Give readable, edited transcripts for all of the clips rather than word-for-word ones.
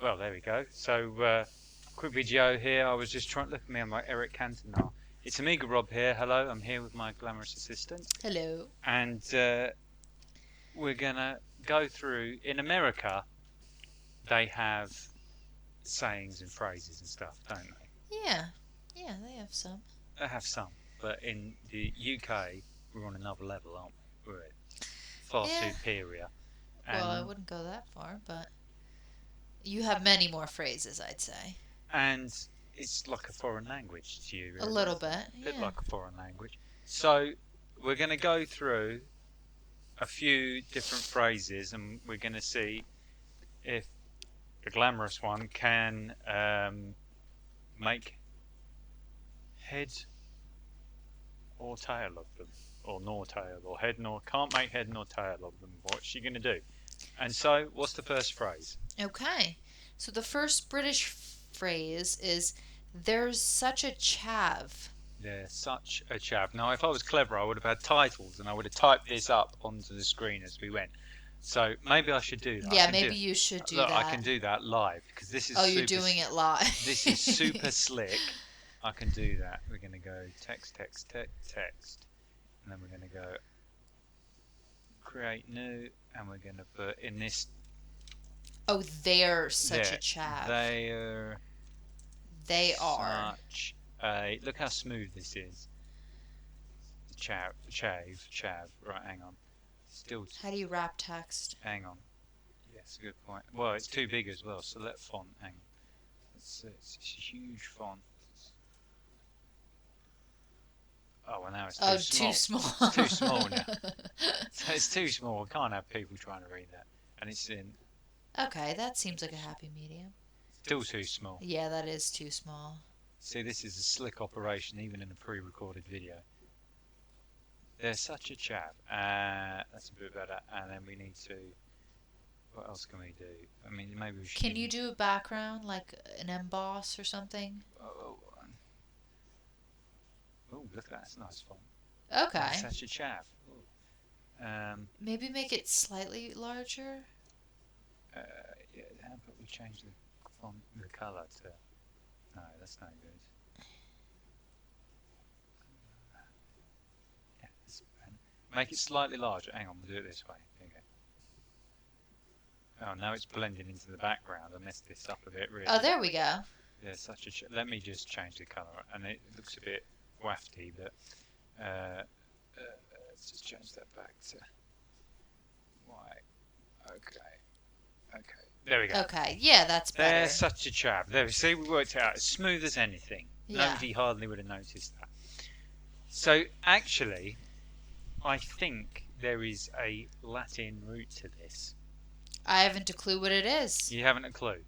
Well, there we go. So, quick video here. I was just trying to look at me. I'm like Eric Cantona. It's Amiga Rob here. Hello. I'm here with my glamorous assistant. Hello. And we're gonna go through. In America, they have sayings and phrases and stuff, don't they? Yeah, they have some. They have some, but in the UK, we're on another level, aren't we? We're far superior. Well, I wouldn't go that far, but you have many more phrases, I'd say. And it's like a foreign language to you, really. A little bit, A bit like a foreign language. So we're going to go through a few different phrases, and we're going to see if the glamorous one can make head or tail of them, or nor tail, or head nor can't make head nor tail of them. What's she going to do? And so, what's the first phrase? Okay. So the first British phrase is, "There's such a chav." There's such a chav. Now, if I was clever, I would have had titles, and I would have typed this up onto the screen as we went. So maybe I should do that. Yeah, maybe you should do that. I can do that live, because this is. Oh, you're doing it live. This is super slick. I can do that. We're going to go text, and then we're going to go create new, and we're going to put in this. Oh, they're such a chav. They are. Such a. Look how smooth this is. Chav. Right, hang on. Still. How do you wrap text? Hang on. Yes, good point. Well, it's too big as well. Select font. Hang on. It's a huge font. Oh, well, now it's too small. Too small. It's too small now. So it's too small. I can't have people trying to read that. And it's in. Okay, that seems like a happy medium. Still too small. Yeah, that is too small. See, this is a slick operation, even in a pre-recorded video. There's such a chav. That's a bit better. And then we need to. What else can we do? I mean, maybe we should. Can you do a background, like an emboss or something? Oh, look at that. That's a nice font. Okay. Such a chav. Maybe make it slightly larger. Yeah, how about we change the font, the colour to. No, that's no good. Yeah, make it slightly larger. Hang on, we'll do it this way. There you go. Oh, now it's blending into the background. I messed this up a bit, really. Oh, there we go. Yeah, such a. Let me just change the colour, and it looks a bit wafty, but let's just change that back to white. Okay. There we go. Okay, yeah, that's better. There's such a chav. There, see, we worked it out as smooth as anything. Yeah. Nobody hardly would have noticed that. So, actually, I think there is a Latin root to this. I haven't a clue what it is. You haven't a clue?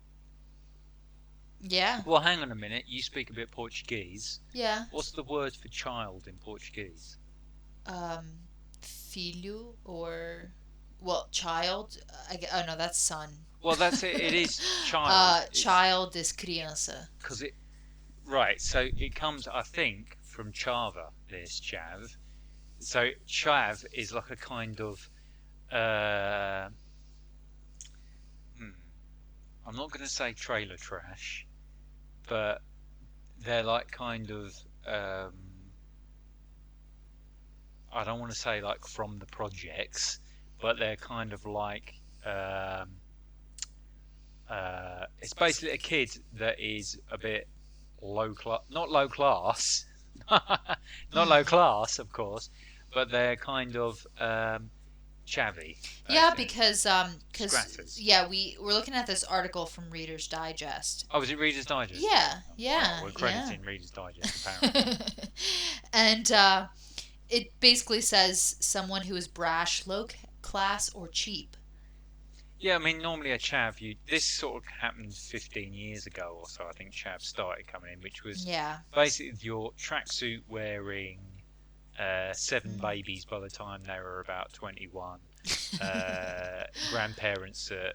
Yeah. Well, hang on a minute. You speak a bit Portuguese. Yeah. What's the word for child in Portuguese? Filho, or, well, child. Oh no, that's son. Well, that's it. It is child. Child is criança. Because it, right. So it comes, I think, from chava. This chav. So chav is like a kind of. I'm not going to say trailer trash, but they're like kind of. I don't want to say like from the projects, but they're kind of like. It's basically a kid that is a bit low class, not low class, not low class, of course, but they're kind of chavvy. Yeah, because Scratters. yeah, we're looking at this article from Reader's Digest. Oh, was it Reader's Digest? Yeah, yeah. Well, we're crediting Reader's Digest apparently. And it basically says someone who is brash, low class, or cheap. Yeah, I mean, normally a chav, this sort of happened 15 years ago or so. I think chav started coming in, which was basically your tracksuit wearing 7 babies by the time they were about 21, grandparents at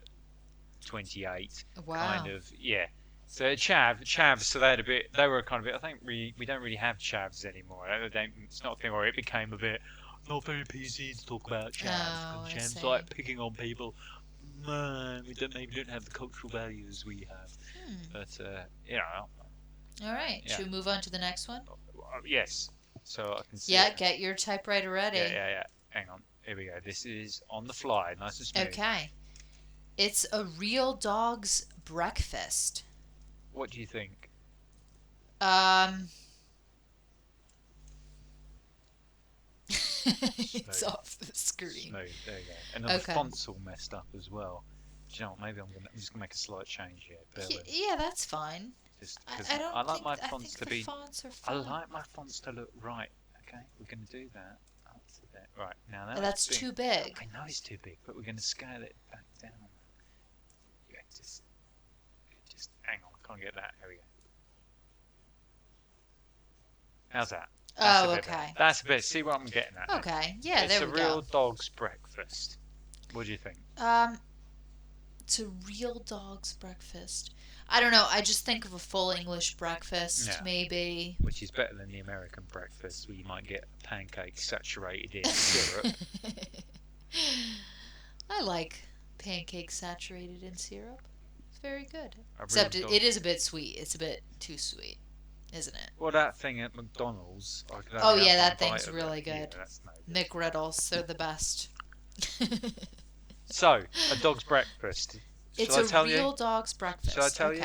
28, wow. kind of, yeah. So chavs. So they were kind of bit. I think we don't really have chavs anymore. It's not a thing where it became a bit not very PC to talk about chavs. Oh, I Chavs see. like picking on people. Man, we maybe don't have the cultural values we have. But you know. All right. Yeah. Should we move on to the next one? Yes. So I can see. Yeah, get your typewriter ready. Yeah. Hang on. Here we go. This is on the fly, nice and smooth. Okay. It's a real dog's breakfast. What do you think? It's off the screen. Smooth. There you go. And the font's all messed up as well. Do you know what? Maybe I'm just gonna make a slight change here. Yeah, that's fine. I like my fonts to be. I like my fonts to look right. Okay, we're gonna do that. Right now, that's too big. I know it's too big, but we're gonna scale it back down. Yeah, just hang on. I can't get that. There we go. How's that? Okay. That's a bit. See what I'm getting at? Okay. Yeah, there we go. It's a real dog's breakfast. What do you think? It's a real dog's breakfast. I don't know. I just think of a full English breakfast, maybe. Which is better than the American breakfast, where you might get pancakes saturated in syrup. I like pancakes saturated in syrup. It's very good. Except it is a bit sweet. It's a bit too sweet, isn't it? Well, that thing at McDonald's. Oh yeah, that thing's really good. Yeah, that's no good. McRiddles, they're the best. So, a dog's breakfast. It's a real dog's breakfast. Shall I tell you?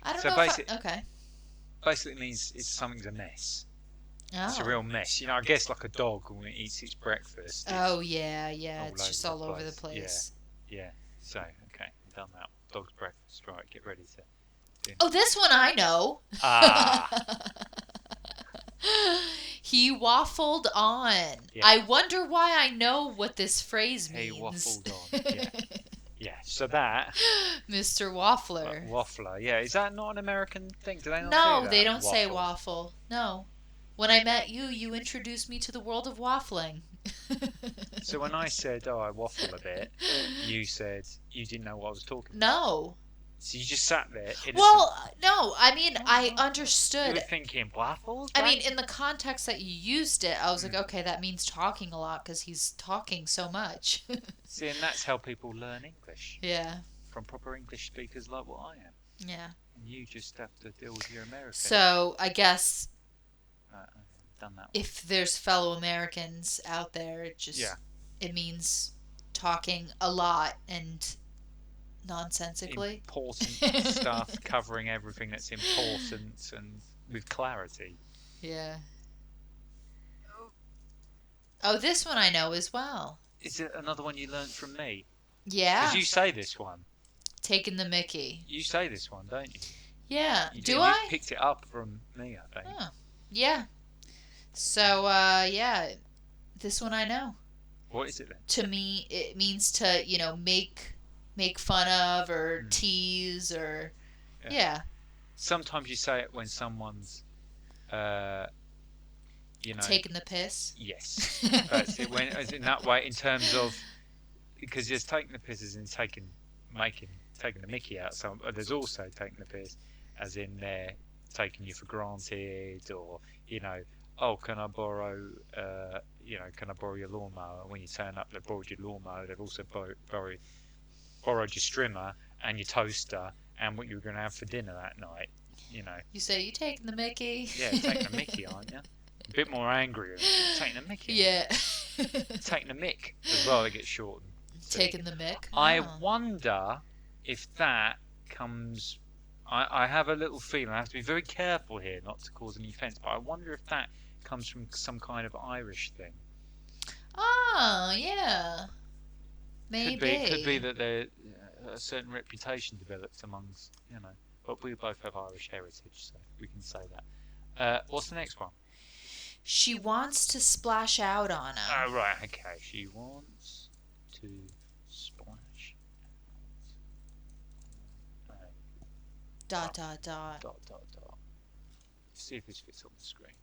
I don't know. Okay. Basically means something's a mess. Oh. It's a real mess. You know, I guess like a dog when it eats its breakfast. Oh yeah. It's just all over the place. Yeah. So, okay, I've done that. Dog's breakfast. Right, get ready to. Oh, this one I know. He waffled on. Yeah. I wonder why I know what this phrase means. He waffled on. Yeah. Yeah, so that Mr. Waffler. Waffler, yeah. Is that not an American thing? Do they not No, say that? They don't say waffle. No. When I met you, you introduced me to the world of waffling. So when I said, I waffle a bit, you said you didn't know what I was talking about. No. So you just sat there. No. I mean, I understood. You were thinking waffles? I mean, in the context that you used it, I was like, okay, that means talking a lot because he's talking so much. See, and that's how people learn English. Yeah. From proper English speakers like what I am. Yeah. And you just have to deal with your American. So, I guess done that one. If there's fellow Americans out there, it means talking a lot and nonsensically. Important stuff, covering everything that's important and with clarity. Yeah. Oh, this one I know as well. Is it another one you learned from me? Yeah. Because you say this one. Taking the mickey. You say this one, don't you? Yeah. Do I? You picked it up from me, I think. Oh. Yeah. So, this one I know. What is it then? To me, it means to, make fun of or tease or, yeah. Sometimes you say it when someone's, taking the piss? Yes. That's it. In that way, in terms of, because there's taking the piss as in taking the mickey out. So there's also taking the piss as in they're taking you for granted, or, can I borrow your lawnmower? When you turn up, they've borrowed your lawnmower. They've also borrowed your strimmer and your toaster and what you were going to have for dinner that night. You say, you taking the mickey? Yeah, taking the mickey, aren't you? A bit more angry. Taking the mickey. Yeah. Taking the mick as well. They get shortened. Taking the mick. I wonder if that comes. I have a little feeling. I have to be very careful here not to cause any offence. But I wonder if that comes from some kind of Irish thing. Oh, yeah. Maybe. Could be that there a certain reputation developed amongst, but we both have Irish heritage, so we can say that. What's the next one? She wants to splash out on him. Oh, right, okay. She wants to splash out. ... See if this fits on the screen.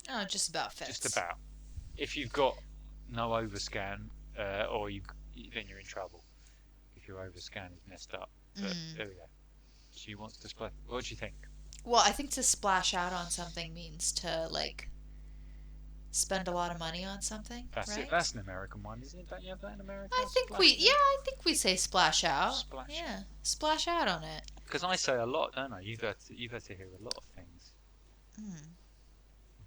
Oh, just about fits. Just about. If you've got no overscan, then you're in trouble. If your overscan is messed up. But there we go. She wants to splash. What do you think? Well, I think to splash out on something means to, like, spend a lot of money on something, That's right? it. That's an American one, isn't it? Don't you have that in America? I think we say splash out. Splash. Yeah, splash out on it. Because I say a lot, don't I? You've had to hear a lot of things.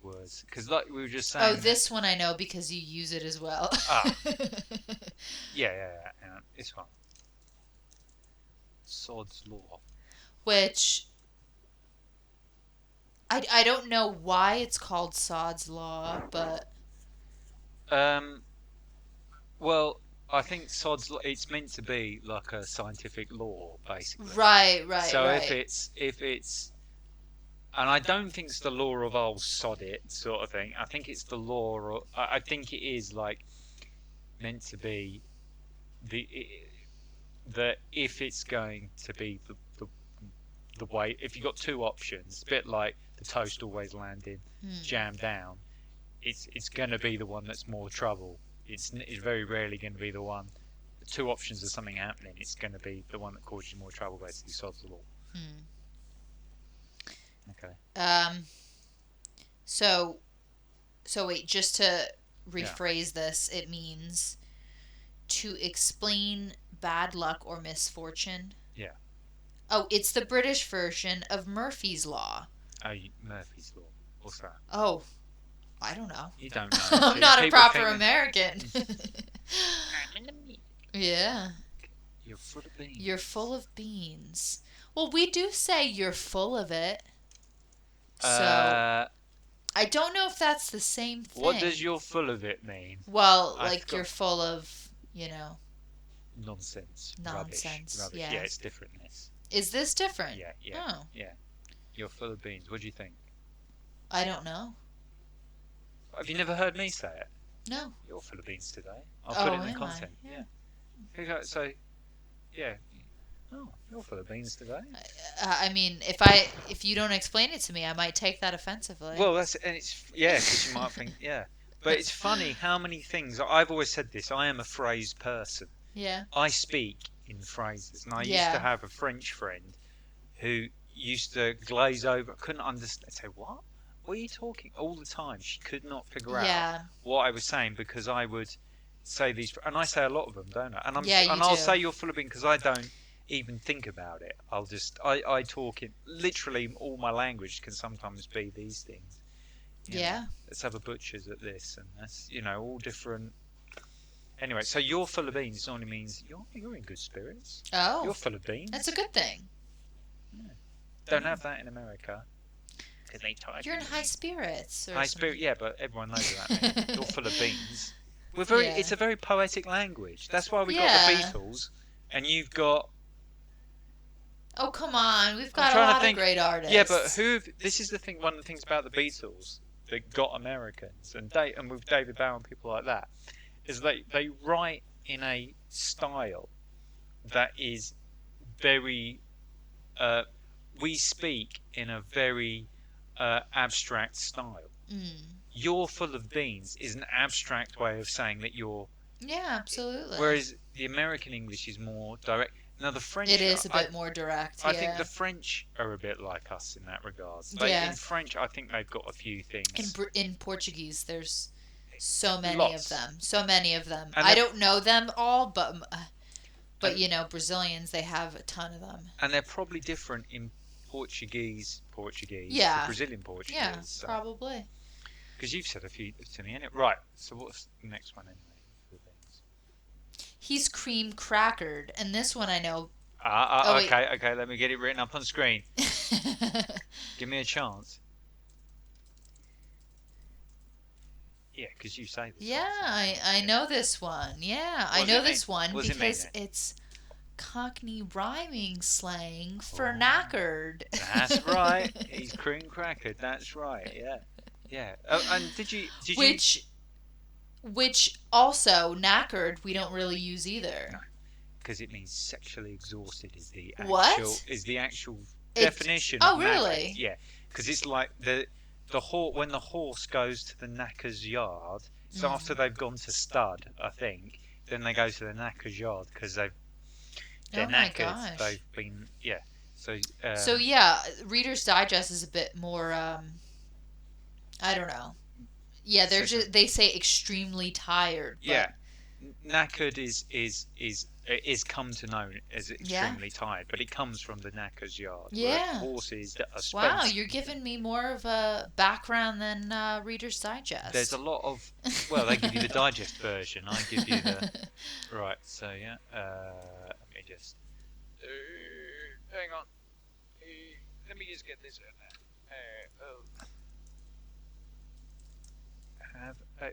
Words. Because like we were just saying. Oh, this one I know because you use it as well. Yeah. This one. Sod's Law. Which I don't know why it's called Sod's Law, but well, I think Sod's Law, it's meant to be like a scientific law, basically. Right. So if it's and I don't think it's the law of I'll sod it sort of thing. I think it's the law of, I think it is like meant to be that if it's going to be the way, if you've got two options, a bit like the toast always landing jam down, it's going to be the one that's more trouble. It's very rarely going to be the one. The two options of something happening, it's going to be the one that causes you more trouble, basically solves the law. Okay. So wait, just to rephrase this, it means to explain bad luck or misfortune. Yeah. Oh, it's the British version of Murphy's Law. Oh, Murphy's Law. What's that? Oh, I don't know. You don't know. I'm not a proper American. Yeah. You're full of beans. You're full of beans. Well, we do say you're full of it. So I don't know if that's the same thing. What does you're full of it mean? Well, like you're full of, Nonsense. Nonsense. Rubbish. Yeah. Yeah, it's different. This. Is this different? Yeah. Oh. Yeah. You're full of beans. What do you think? I don't know. Have you never heard me say it? No. You're full of beans today. I'll put it in the content. Yeah. So, yeah. Oh, you're full of beans today. I mean, if you don't explain it to me, I might take that offensively. Well, because you might think, yeah. But it's funny how many things. I've always said this. I am a phrase person. Yeah. I speak in phrases, and I used to have a French friend who used to glaze over. Couldn't understand. Say what? What are you talking? All the time, she could not figure out what I was saying because I would say these, and I say a lot of them, don't I? And I'll say you're full of beans because I don't even think about it. I'll just I talk in literally all my language can sometimes be these things. You know, let's have a butcher's at this, and that's all different. Anyway, so you're full of beans only means you're in good spirits. Oh, you're full of beans. That's a good thing. Yeah. Don't have that in America. They You're in high spirits. High spirit, yeah, but everyone knows that. You're full of beans. It's a very poetic language. That's why we got the Beatles, and you've got. Oh come on, we've got a lot of great artists. Yeah, but this is the thing. One of the things about the Beatles that got Americans and with David Bowie and people like that is they write in a style that is very. We speak in a very abstract style. You're full of beans is an abstract way of saying that you're. Yeah, absolutely. Whereas the American English is more direct. Now the French. It is a bit more direct. I think the French are a bit like us in that regard. In French, I think they've got a few things. In Portuguese, there's so many of them. So many of them. I don't know them all, but Brazilians, they have a ton of them. And they're probably different in Portuguese to Brazilian Portuguese. Yeah, probably. Because you've said a few to me, innit? Right. So what's the next one anyway? He's cream crackered, and this one I know. Okay. Let me get it written up on screen. Give me a chance. Yeah, because you say this. Yeah, I know this one. Yeah, I know this one because it's Cockney rhyming slang for knackered. That's right. He's cream crackered. That's right. Yeah. And did you? Which also knackered we don't really use either. No, because it means sexually exhausted is the actual definition. Oh, of really? Knackered. Yeah, because it's like when the horse goes to the knacker's yard. So after they've gone to stud, I think, then they go to the knacker's yard because they're knackered. My gosh. They've been So yeah, Reader's Digest is a bit more. I don't know. Yeah, they say extremely tired. Yeah, knackered is come to know as extremely tired, but it comes from the knacker's yard. Yeah. Horses that are spent. Wow, you're giving me more of a background than Reader's Digest. There's a lot of. Well, they give you the digest version. I give you the. Right. So yeah. Let me just. Hang on. Let me just get this in there.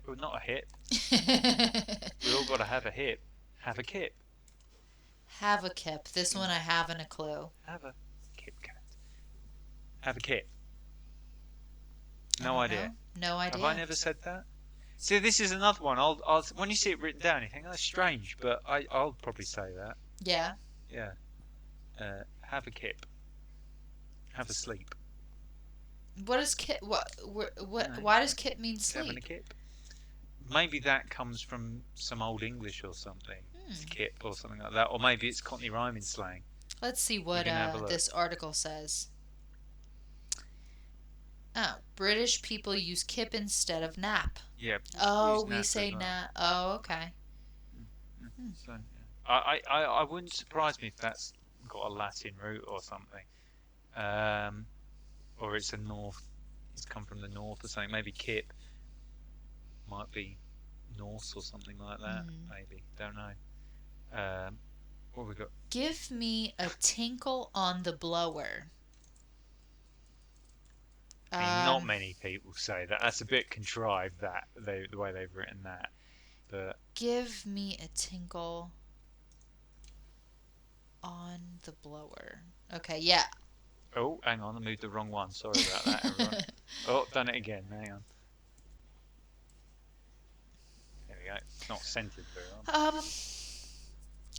Well, not a hip. We all got to have a hip. Have a kip. Have a kip. This one I haven't a clue. Have a kip cat. Have a kip. No idea. No idea. Have I never said that? See, this is another one. When you see it written down, you think that's strange, but I'll probably say that. Yeah. Yeah. Have a kip. Have a sleep. What does kip? What? Why does kip mean sleep? Having a kip. Maybe that comes from some old English or something. Kip or something like that, or maybe it's Cockney rhyming slang. Let's see what this article says. Oh, British people use kip instead of nap. Yeah. Oh, we say nap. Oh, okay. So, yeah. I wouldn't surprise me if that's got a Latin root or something, or it's it's come from the north or something. Maybe kip might be Norse or something like that. Maybe, don't know. What have we got? Give me a tinkle on the blower. I mean, not many people say that. That's a bit contrived, the way they've written that. But give me a tinkle on the blower. Okay, yeah. Oh, hang on, I moved the wrong one. Sorry about that, everyone. Oh, done it again. Hang on. There we go. It's not centered very well.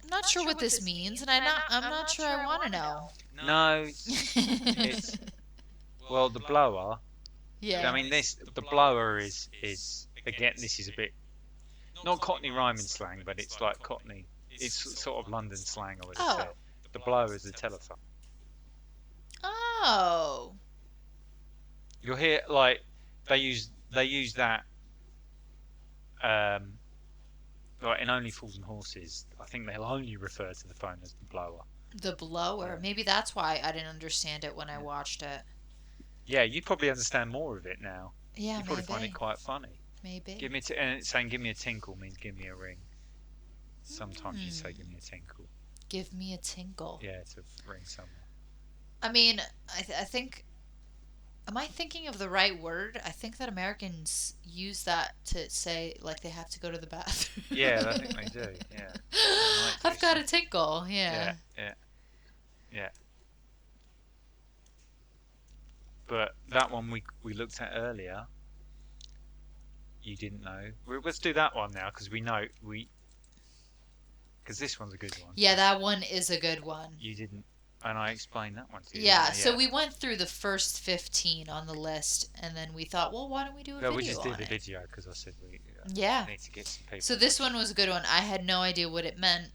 I'm not sure what this means, and I'm not sure I want to know. No, it's well, the blower. Yeah. I mean, the blower is again. This is a bit not Cockney rhyming slang, but it's like Cockney. It's sort of London slang, I would have said. The blower is the telephone. Oh. You'll hear like they use that. Like in Only Fools and Horses, I think they'll only refer to the phone as the blower. The blower. Maybe that's why I didn't understand it when I watched it. Yeah, you probably understand more of it now. Yeah, you probably find it quite funny. Maybe. Give me and it's saying "give me a tinkle" means "give me a ring." Sometimes you say "give me a tinkle." Give me a tinkle. Yeah, to ring someone. I mean, I think. Am I thinking of the right word? I think that Americans use that to say like they have to go to the bathroom. Yeah, I think they do. Yeah. I've got a tinkle. Yeah. Yeah. But that one we looked at earlier, you didn't know. Let's do that one now because we know because this one's a good one. Yeah, that one is a good one. You didn't. And I explained that one to you. Yeah, so we went through the first 15 on the list, and then we thought, well, why don't we do a video on it? We just did the video because I said we need to get some people. So this one was a good one. I had no idea what it meant.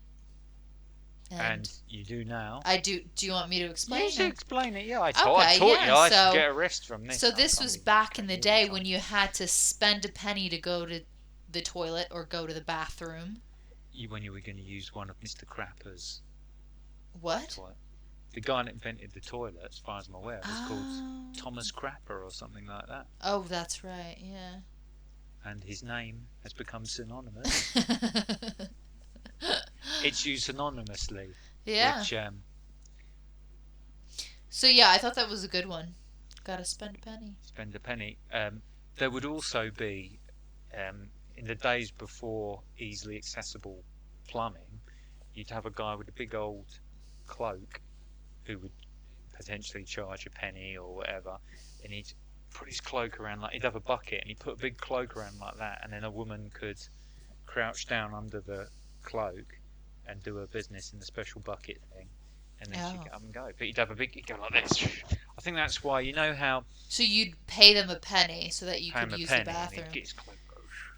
And you do now. I do. Do you want me to explain it? You should explain it, yeah. I taught you. I should get a rest from this. So this was back in the day when you had to spend a penny to go to the toilet or go to the bathroom. When you were going to use one of Mr. Crapper's. What? Toilet. The guy that invented the toilet, as far as I'm aware, was called Thomas Crapper or something like that. Oh, that's right, yeah. And his name has become synonymous. It's used synonymously. Yeah. Which, so yeah, I thought that was a good one. Gotta spend a penny. Spend a penny. There would also be, in the days before easily accessible plumbing, you'd have a guy with a big old cloak who would potentially charge a penny or whatever, and he'd put his cloak around, like he'd have a bucket and he'd put a big cloak around like that, and then a woman could crouch down under the cloak and do her business in the special bucket thing, and then she'd get up and go. But he'd go like this. I think that's why, you know how... So you'd pay them a penny so that you could use the bathroom. And he'd get his cloak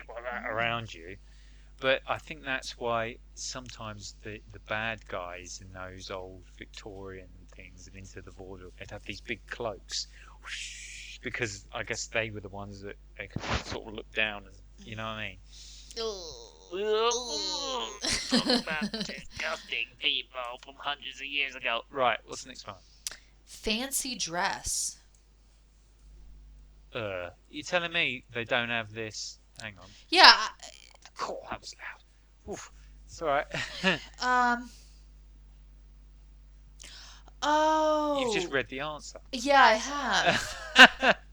like that around you. But I think that's why sometimes the bad guys in those old Victorian stockings and into the wardrobe. They'd have these big cloaks, because I guess they were the ones that they could sort of look down, and you know what I mean. Talk about disgusting people from hundreds of years ago. Right, what's the next one? Fancy dress. You telling me they don't have this? Hang on. Yeah. God, that was loud. Oof. It's alright. Oh. You've just read the answer. Yeah, I have.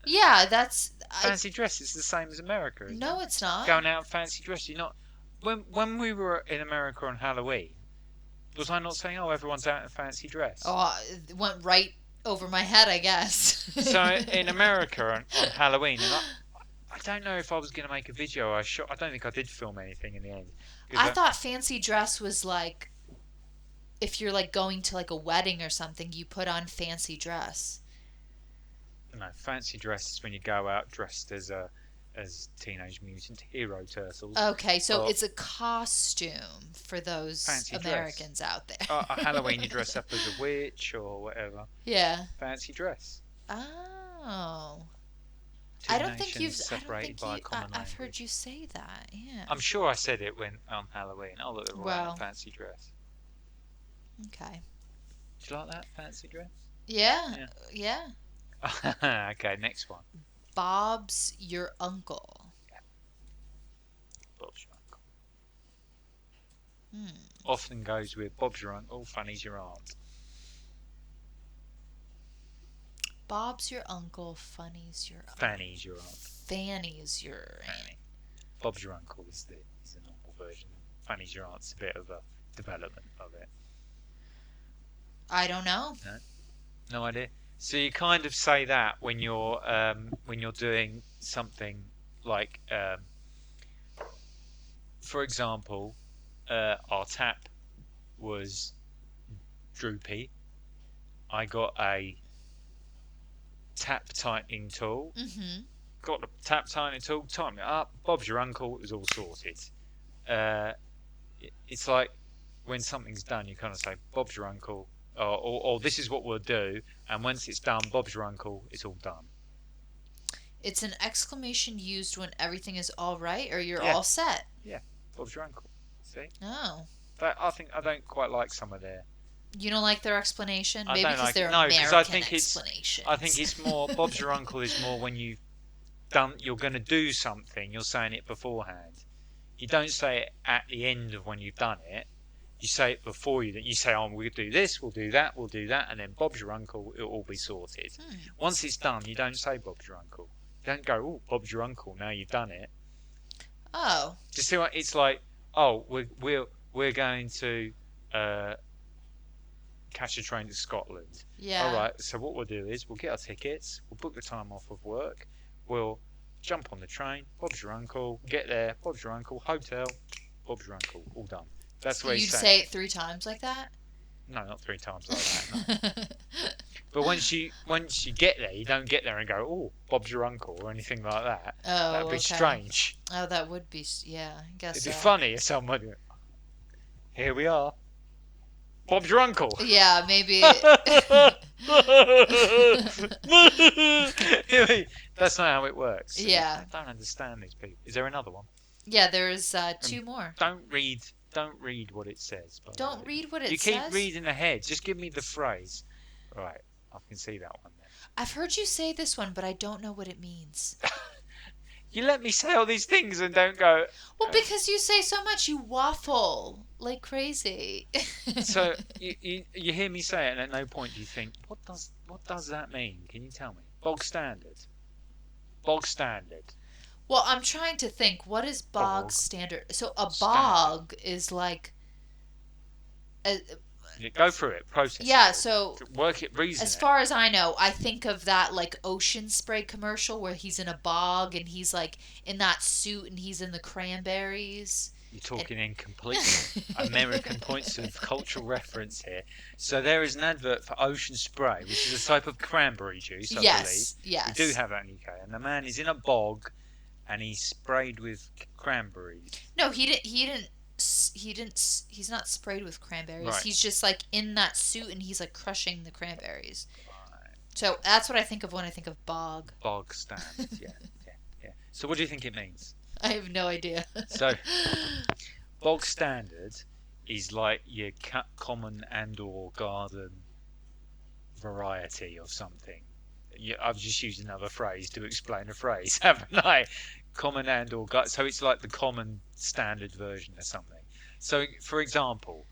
Yeah, that's... Fancy dress is the same as America, isn't No, it? it's not. Going out in fancy dress, you're not... When we were in America on Halloween, was I not saying, oh, everyone's out in fancy dress? Oh, it went right over my head, I guess. So in America on Halloween, and I don't know if I was going to make a video. I don't think I did film anything in the end. I thought fancy dress was like, if you're like going to like a wedding or something, you put on fancy dress. No, fancy dress is when you go out dressed as Teenage Mutant Hero Turtles. Okay, so it's a costume for those Americans out there. A Halloween, you dress up as a witch or whatever. Yeah. Fancy dress. Oh. Two I don't think I've heard you say that. Yeah. I'm sure I said it when on Halloween. Oh, look, they're all in fancy dress. Okay. Do you like that fancy dress? Yeah. Okay, next one. Bob's your uncle. Yeah. Bob's your uncle. Often goes with Bob's your uncle, Fanny's your aunt. Bob's your uncle, Fanny's your aunt. Fanny's your aunt. Fanny's your aunt. Bob's your uncle is the normal version. Fanny's your aunt's a bit of a development of it. I don't know. No idea. So you kind of say that when you're doing something like, for example, our tap was droopy. I got a tap tightening tool. Mm-hmm. Got the tap tightening tool, tighten it up. Bob's your uncle. It was all sorted. It's like when something's done, you kind of say Bob's your uncle. Or this is what we'll do, and once it's done, Bob's your uncle, it's all done. It's an exclamation used when everything is all right or you're all set. Yeah, Bob's your uncle. See? Oh. But I think I don't quite like some of their... You don't like their explanation? Maybe because they're American explanations. I think it's more... Bob's your uncle is more when you're going to do something, you're saying it beforehand. You don't say it at the end of when you've done it. You say it before you say, oh, we'll do this, we'll do that, and then Bob's your uncle, it'll all be sorted. Once it's done, you don't say Bob's your uncle. You don't go, oh, Bob's your uncle, now you've done it. Oh. Do you see what it's like? Oh, we're going to catch a train to Scotland. Yeah. All right, so what we'll do is we'll get our tickets, we'll book the time off of work, we'll jump on the train, Bob's your uncle, get there, Bob's your uncle, hotel, Bob's your uncle, all done. That's where you'd say it 3 times like that? No, not 3 times like that. No. But once you get there, you don't get there and go, "Oh, Bob's your uncle" or anything like that. Oh, that'd be strange. Oh, that would be, yeah. I guess it'd be funny if somebody. Here we are. Bob's your uncle. Yeah, maybe. That's not how it works. Yeah. I don't understand these people. Is there another one? Yeah, there's 2 more. Don't read what it says. Don't read what it says? You keep reading ahead. Just give me the phrase. Right, I can see that one then. I've heard you say this one, but I don't know what it means. You let me say all these things and don't go... Well, because you say so much. You waffle like crazy. So, you hear me say it, and at no point do you think, what does that mean? Can you tell me? Bog standard. Bog standard. Well, I'm trying to think. What is bog standard? So a bog is like... Go through it. Process yeah, it. So... Work it, reason as far as I know, I think of that like Ocean Spray commercial where he's in a bog and he's like in that suit and he's in the cranberries. You're talking in completely American points of cultural reference here. So there is an advert for Ocean Spray, which is a type of cranberry juice, I believe. Yes. We do have that in the UK. And the man is in a bog and he's sprayed with cranberries. No, he didn't. he didn't. He's not sprayed with cranberries. Right. He's just like in that suit and he's like crushing the cranberries. Right. So that's what I think of when I think of bog. Bog standard. Yeah. Yeah. Yeah. So what do you think it means? I have no idea. So bog standard is like your common and/or garden variety of something. I've just used another phrase to explain a phrase, haven't I? Common and/or garden. So it's like the common standard version of something. So, for example,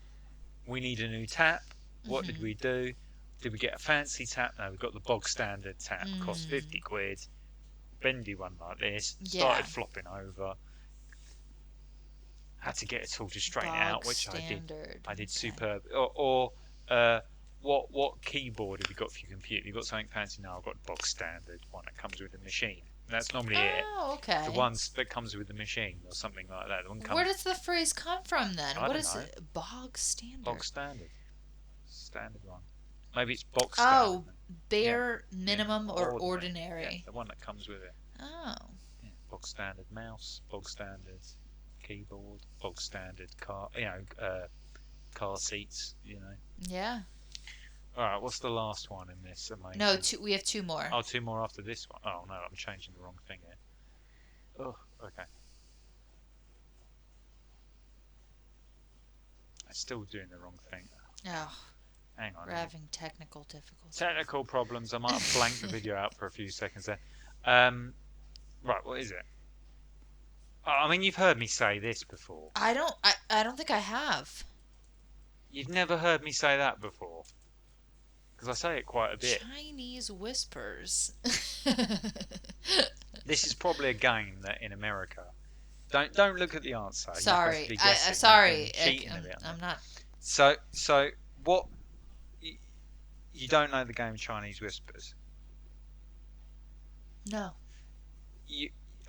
we need a new tap. What did we do? Did we get a fancy tap? No, we got the bog standard tap. Cost 50 quid. Bendy one like this. Started flopping over. Had to get it all to straighten out, which standard. I did superb. Or what keyboard have you got for your computer? You got something fancy? No, I've got the bog standard one that comes with the machine. And that's normally it. Oh, okay. The ones that comes with the machine or something like that. The one Where does the phrase come from then? What is it? Bog standard. Bog standard. Standard one. Maybe it's box standard. Oh, bare minimum or ordinary. Yeah, the one that comes with it. Oh. Yeah, bog standard mouse, bog standard keyboard, bog standard car, car seats, Yeah. All right, what's the last one in this? Amazing. No, we have two more. Oh, two more after this one. Oh no, I'm changing the wrong thing here. Oh, okay. I'm still doing the wrong thing. Oh. Hang on. We're having technical difficulties. Technical problems. I might have blanked the video out for a few seconds there. Right, what is it? I mean, you've heard me say this before. I don't think I have. You've never heard me say that before? Because I say it quite a bit. Chinese whispers. This is probably a game that in America. Don't look at the answer. Sorry, sorry. I'm not. So what? You don't know the game Chinese Whispers? No.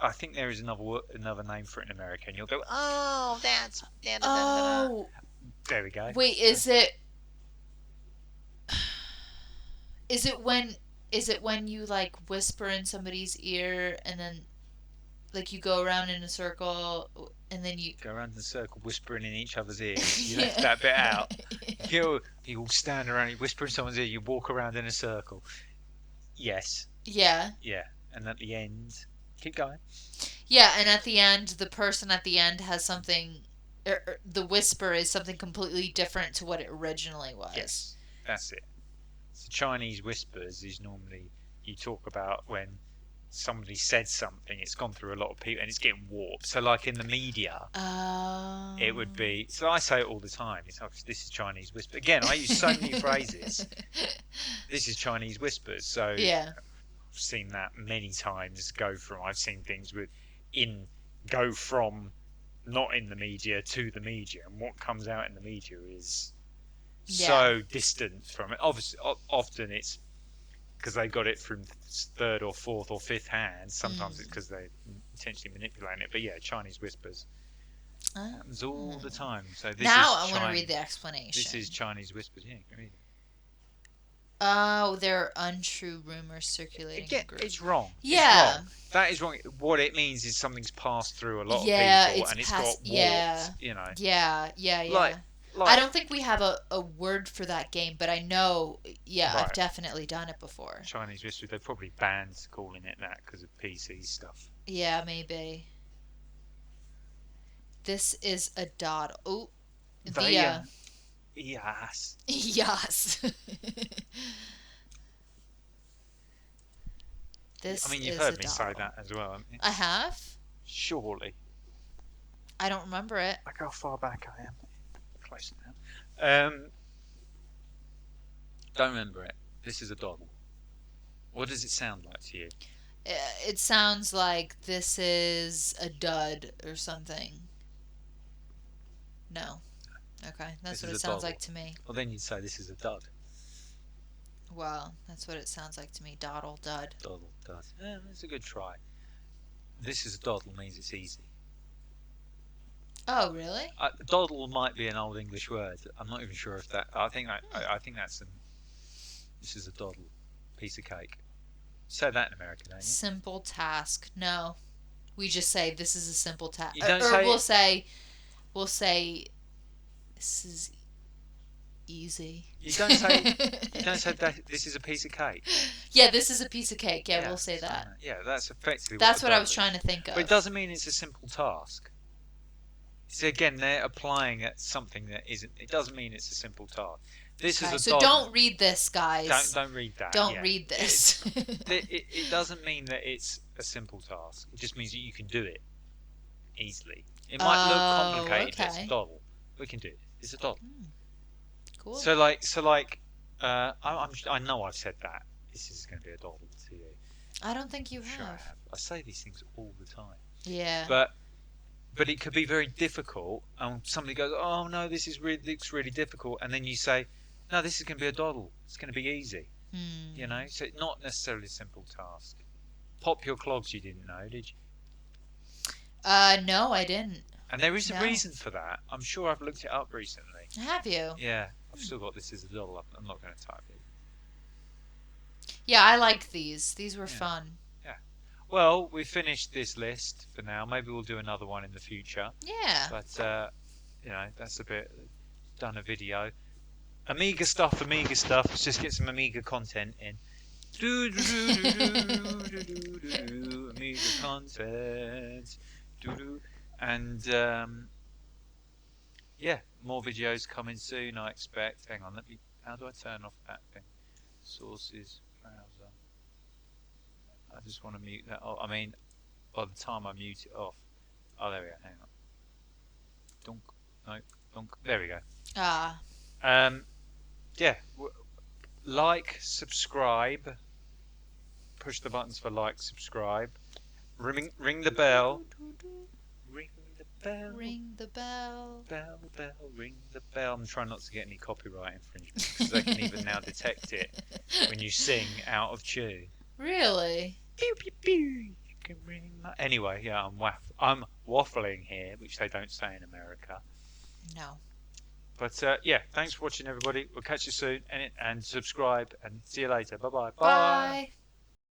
I think there is another name for it in America, and you'll go, oh, that's. Oh. There we go. Wait, is it? Is it when you like whisper in somebody's ear and then like you go around in a circle and then you go around in a circle whispering in each other's ears? You left that bit out. You all stand around, you whisper in someone's ear, you walk around in a circle. Yes. Yeah. Yeah, and at the end, keep going. Yeah, and at the end, the person at the end has something. The whisper is something completely different to what it originally was. Yes, that's it. So Chinese whispers is normally you talk about when somebody said something, it's gone through a lot of people and it's getting warped. So like in the media, it would be. So I say it all the time. It's like, this is Chinese whisper. Again, I use so many phrases. This is Chinese whispers. So yeah, I've seen that many times. I've seen things go from not in the media to the media, and what comes out in the media is so distant from it. Obviously, often it's because they got it from third or fourth or fifth hand. Sometimes it's because they're intentionally manipulating it. But yeah, Chinese whispers happens all the time. So this now is I want to read the explanation. This is Chinese whispers. Yeah, read it. Oh, there are untrue rumors circulating. Again, it's wrong. Yeah. It's wrong. That is wrong. What it means is something's passed through a lot of people and it's got warped, Yeah. Like, I don't think we have a word for that game, but I know, right. I've definitely done it before. Chinese whispers, they probably banned calling it that because of PC stuff. Yeah, maybe. This is a dot. Oh, Yes. Yes. I mean, you've heard me say that as well, haven't you? I have. Surely. I don't remember it. Look how far back I am. Close now. Don't remember it. This is a doddle. What does it sound like to you? It sounds like this is a dud or something. No. Okay, that's what it sounds like to me. Well, then you'd say this is a dud. Well, that's what it sounds like to me. Doddle, dud. Doddle, dud. Yeah, that's a good try. This is a doddle means it's easy. Oh, really? Doddle might be an old English word. I'm not even sure if that. I think that's this is a doddle, piece of cake. Say that in American, don't you? Simple task. No, we just say this is a simple task. You don't or say. We'll say we'll say, "This is easy." You don't say that this is a piece of cake. Yeah, this is a piece of cake. Yeah, we'll say that. Yeah, that's effectively That's what I a was doddle trying is. to think of. But it doesn't mean it's a simple task. So again, they're applying at something that isn't. It doesn't mean it's a simple task. This is a So doddle. don't read this, guys. Don't read that. Don't read this. It doesn't mean that it's a simple task. It just means that you can do it easily. It might look complicated. Okay. It's a doddle. We can do it. It's a doddle. Cool. So I know I've said that. This is going to be a doddle to you. I don't think you have. Sure, I have. I say these things all the time. Yeah. But it could be very difficult, and somebody goes, "Oh no, this looks really difficult," and then you say, "No, this is going to be a doddle. It's going to be easy." You know, so it's not necessarily a simple task. Pop your clogs, you didn't know, did you? No, I didn't. And there is a reason for that. I'm sure I've looked it up recently. Have you? Yeah, I've still got this as a doddle. I'm not going to type it. Yeah, I liked these. These were fun. Yeah. Well, we finished this list for now. Maybe we'll do another one in the future. Yeah. But you know, that's a bit. Done a video. Amiga stuff. Let's just get some Amiga content in. Amiga content. And yeah, more videos coming soon, I expect. Hang on, how do I turn off that thing? Sources, browser. I just want to mute that. Oh, I mean, by the time I mute it off. Oh, there we go. Hang on. Dunk. No, dunk. There we go. Yeah. Like, subscribe. Push the buttons for like, subscribe. Ring the bell. Ring the bell. Ring the bell. Bell, ring the bell. I'm trying not to get any copyright infringement because they can even now detect it when you sing out of tune. Really? Pew, pew, pew. You can ring my... Anyway, yeah, I'm waffling here, which they don't say in America. No. But yeah, thanks for watching, everybody. We'll catch you soon, and subscribe, and see you later. Bye-bye. Bye.